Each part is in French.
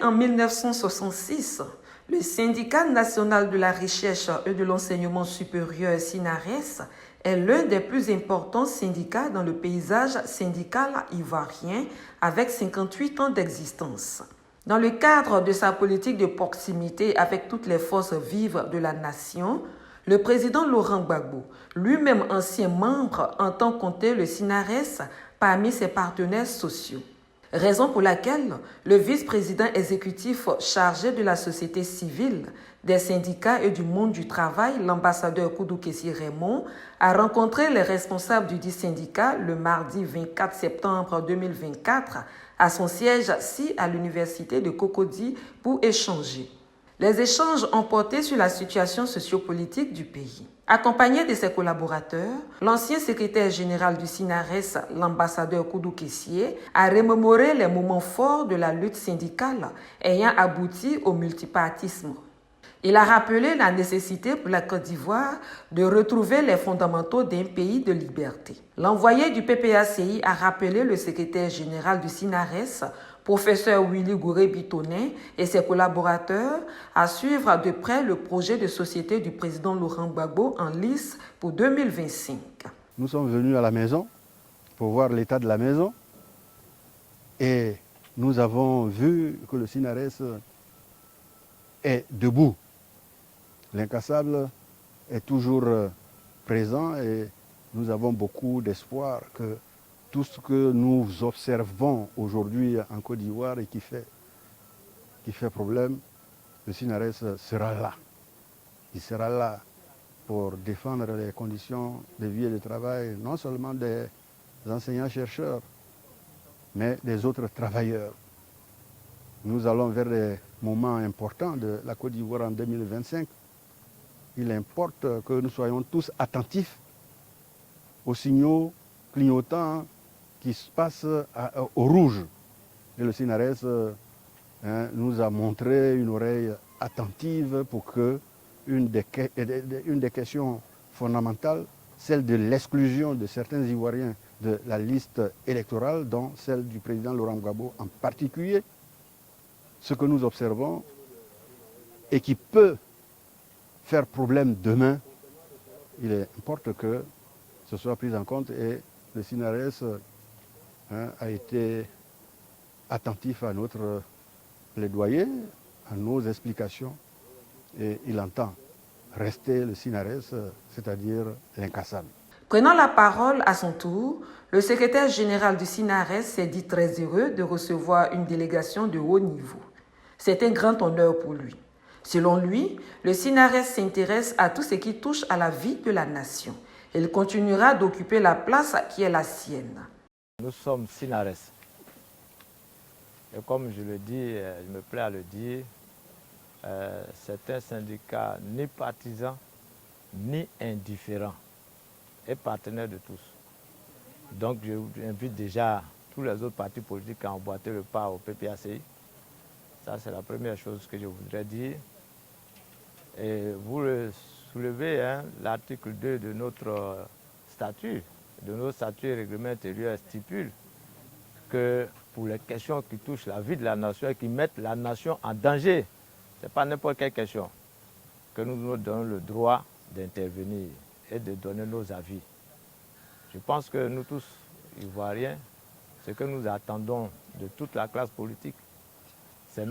en 1966, le Syndicat national de la recherche et de l'enseignement supérieur SINARES est l'un des plus importants syndicats dans le paysage syndical ivoirien avec 58 ans d'existence. Dans le cadre de sa politique de proximité avec toutes les forces vives de la nation, le président Laurent Gbagbo, lui-même ancien membre, entend compter le SINARES parmi ses partenaires sociaux. Raison pour laquelle le vice-président exécutif chargé de la société civile, des syndicats et du monde du travail, l'ambassadeur Koudou Kessie Raymond, a rencontré les responsables du dit syndicat le mardi 24 septembre 2024 à son siège-ci à l'université de Cocody pour échanger. Les échanges ont porté sur la situation sociopolitique du pays. Accompagné de ses collaborateurs, l'ancien secrétaire général du SINARES, l'ambassadeur Koudou Kessie, a remémoré les moments forts de la lutte syndicale ayant abouti au multipartisme. Il a rappelé la nécessité pour la Côte d'Ivoire de retrouver les fondamentaux d'un pays de liberté. L'envoyé du PPACI a rappelé le secrétaire général du SINARES, professeur Willy Gouré-Bitonin et ses collaborateurs à suivre de près le projet de société du président Laurent Gbagbo en lice pour 2025. Nous sommes venus à la maison pour voir l'état de la maison et nous avons vu que le SINARES est debout. L'incassable est toujours présent et nous avons beaucoup d'espoir que tout ce que nous observons aujourd'hui en Côte d'Ivoire et qui fait problème, le SINARES sera là. Il sera là pour défendre les conditions de vie et de travail, non seulement des enseignants-chercheurs, mais des autres travailleurs. Nous allons vers des moments importants de la Côte d'Ivoire en 2025. Il importe que nous soyons tous attentifs aux signaux clignotants qui se passent au rouge. Et le SINARES nous a montré une oreille attentive pour que une des questions fondamentales, celle de l'exclusion de certains Ivoiriens de la liste électorale, dont celle du président Laurent Gbagbo en particulier, ce que nous observons et qui peut faire problème demain, il importe que ce soit pris en compte et le SINARES a été attentif à notre plaidoyer, à nos explications et il entend rester le SINARES, c'est-à-dire l'incassable. Prenant la parole à son tour, le secrétaire général du SINARES s'est dit très heureux de recevoir une délégation de haut niveau. C'est un grand honneur pour lui. Selon lui, le SINARES s'intéresse à tout ce qui touche à la vie de la nation. Il continuera d'occuper la place qui est la sienne. Nous sommes SINARES. Et comme je le dis, je me plais à le dire, c'est un syndicat ni partisan, ni indifférent, et partenaire de tous. Donc j'invite déjà tous les autres partis politiques à emboîter le pas au PPACI. Ça, c'est la première chose que je voudrais dire. Et vous le soulevez, l'article 2 de notre statut, et règlement intérieur stipule que pour les questions qui touchent la vie de la nation et qui mettent la nation en danger, ce n'est pas n'importe quelle question, que nous nous donnons le droit d'intervenir et de donner nos avis. Je pense que nous tous, Ivoiriens, ce que nous attendons de toute la classe politique, c'est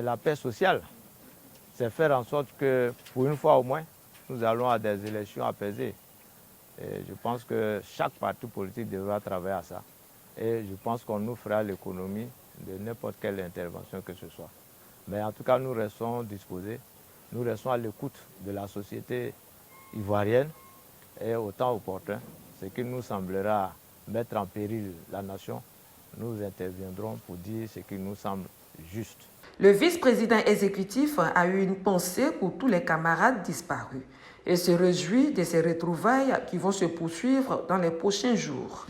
la paix sociale. C'est faire en sorte que, pour une fois au moins, nous allons à des élections apaisées. Et je pense que chaque parti politique devra travailler à ça. Et je pense qu'on nous fera l'économie de n'importe quelle intervention que ce soit. Mais en tout cas, nous restons disposés, nous restons à l'écoute de la société ivoirienne et au temps opportun, ce qui nous semblera mettre en péril la nation, nous interviendrons pour dire ce qui nous semble juste. Le vice-président exécutif a eu une pensée pour tous les camarades disparus et se réjouit de ces retrouvailles qui vont se poursuivre dans les prochains jours.